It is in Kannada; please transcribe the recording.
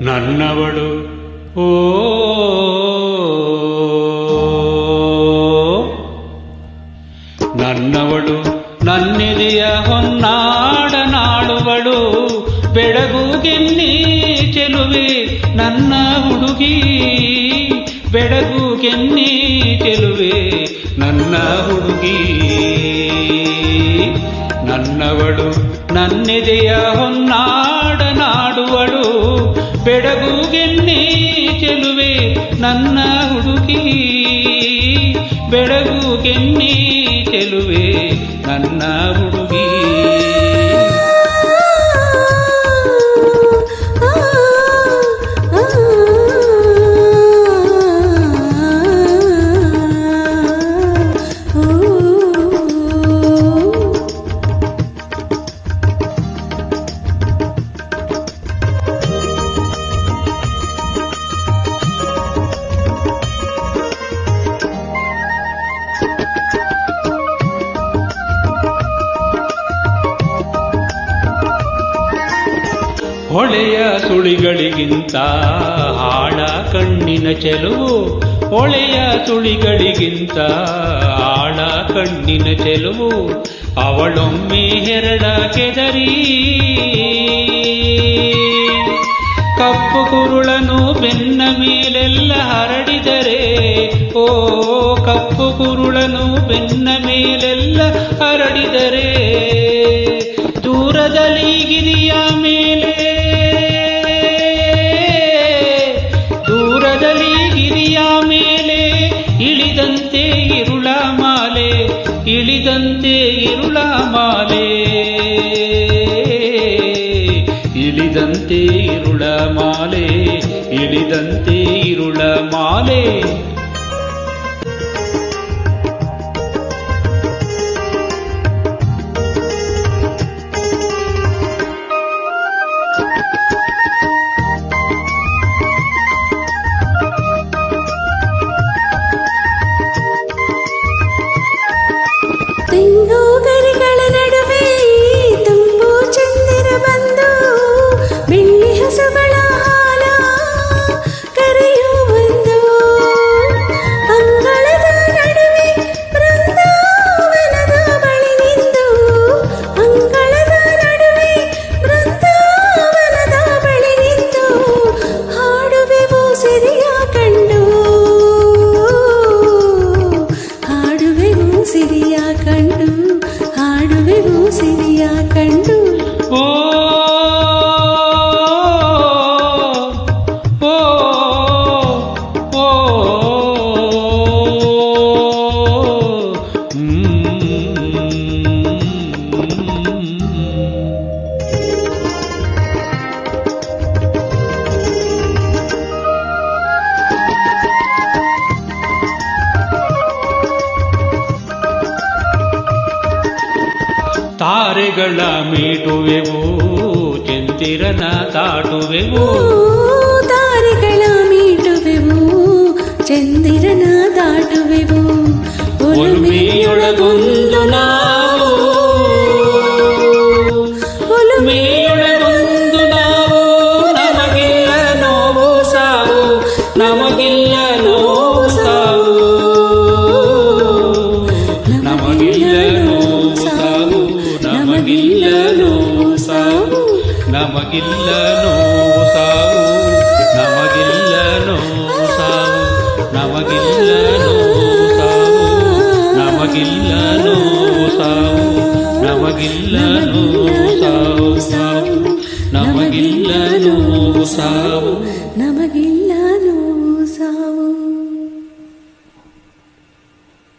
ನನ್ನವಳು ಓ ನನ್ನವಳು ನನ್ನೆದೆಯ ಹೊನ್ನಾಡನಾಡುವಳು ಬೆಳಗುಗೆನ್ನಿ ಚೆಲುವೆ ನನ್ನ ಹುಡುಗಿ ಬೆಳಗುಗೆನ್ನಿ ಚೆಲುವೆ ನನ್ನ ಹುಡುಗಿ ನನ್ನವಳು ನನ್ನೆದೆಯ ಹೊನ್ನಾಡನಾಡುವಳು ಬೆಳಗುಗೆನ್ನಿ ಚೆಲುವೆ ನನ್ನ ಹುಡುಗಿ ಬೆಳಗುಗೆನ್ನಿ ಚೆಲುವೆ ನನ್ನ ಹುಡುಗಿ ಹೊಳೆಯ ಸುಳಿಗಳಿಗಿಂತ ಆಳ ಕಣ್ಣಿನ ಚೆಲುವು ಹೊಳೆಯ ಸುಳಿಗಳಿಗಿಂತ ಆಳ ಕಣ್ಣಿನ ಚೆಲುವು ಅವಳೊಮ್ಮೆ ಹೆರಡ ಕೆದರಿ ಕಪ್ಪು ಕುರುಳನು ಬೆನ್ನ ಮೇಲೆಲ್ಲ ಹರಡಿದರೆ ಓ ಕಪ್ಪು ಕುರುಳನು ಬೆನ್ನ ಮೇಲೆಲ್ಲ ಹರಡಿದರೆ ದೂರದಲ್ಲಿ ಗಿರಿಯ ಮೇಲೆ ಮೇಲೆ ಇಳಿದಂತೆ ಇರುಳ ಮಾಲೆ ಇಳಿದಂತೆ ಇರುಳ ಮಾಲೆ ಇಳಿದಂತೆ ಇರುಳ ಮಾಲೆ ಇಳಿದಂತೆ ಇರುಳ ಮಾಲೆ ಗರಿಗಳ ನಡುವೆ ತುಂಬು ಚಂದಿರ ಬಂದು ಬೆಳ್ಳಿ ಹಸುಗಳ ಹಾಲ ಕರೆಯು ಬಂದು ಅಂಗಳದ ನಡುವೆ ಬೃಂದಾವನದ ಬಳಿ ನಿಂದು ಅಂಗಳದ ನಡುವೆ ಬೃಂದಾವನದ ಬಳಿ ನಿಂದು ಹಾಡುವೆವು ಸಿರಿಯ ಕಂಡು ಹಾಡುವೆವು ಸಿರಿಯ ಕಂಡು ಹಾಡುವೆವು ಸಿರಿಯ ಕಂಡು ಓ ಓ ಓ ತಾರೆಗಳ ಮೀಟುವೆವು ಚಂದಿರನ ದಾಟುವೆವು ತಾರೆಗಳ ಮೀಟುವೆವು ಚಂದಿರನ ದಾಟುವೆವು ಒಲುಮೆಯೊಳಗೊಂದು ನಾವು ಒಲುಮೆಯೊಳಗೊಂದು ನಾವು ನಮಗಿಲ್ಲ ನೋವು ಸಾವು ನಮಗಿಲ್ಲ ನೋವು ಸಾವು ನಮಗಿಲ್ಲ ನೋವು ಸಾವು ನಮಗಿಲ್ಲ ನೋವು ಸಾವು ನಮಗಿಲ್ಲ ನೋವು ಸಾವು ನಮಗಿಲ್ಲ ನೋವು ಸಾವು ನಮಗಿಲ್ಲ ನೋವು ಸಾವು ನಮಗಿಲ್ಲ ನೋವು ಸಾವು ನಮಗಿಲ್ಲ ನೋವು ಸಾವು ನಮಗಿಲ್ಲ ನೋವು ಸಾವು ನಮಗಿಲ್ಲ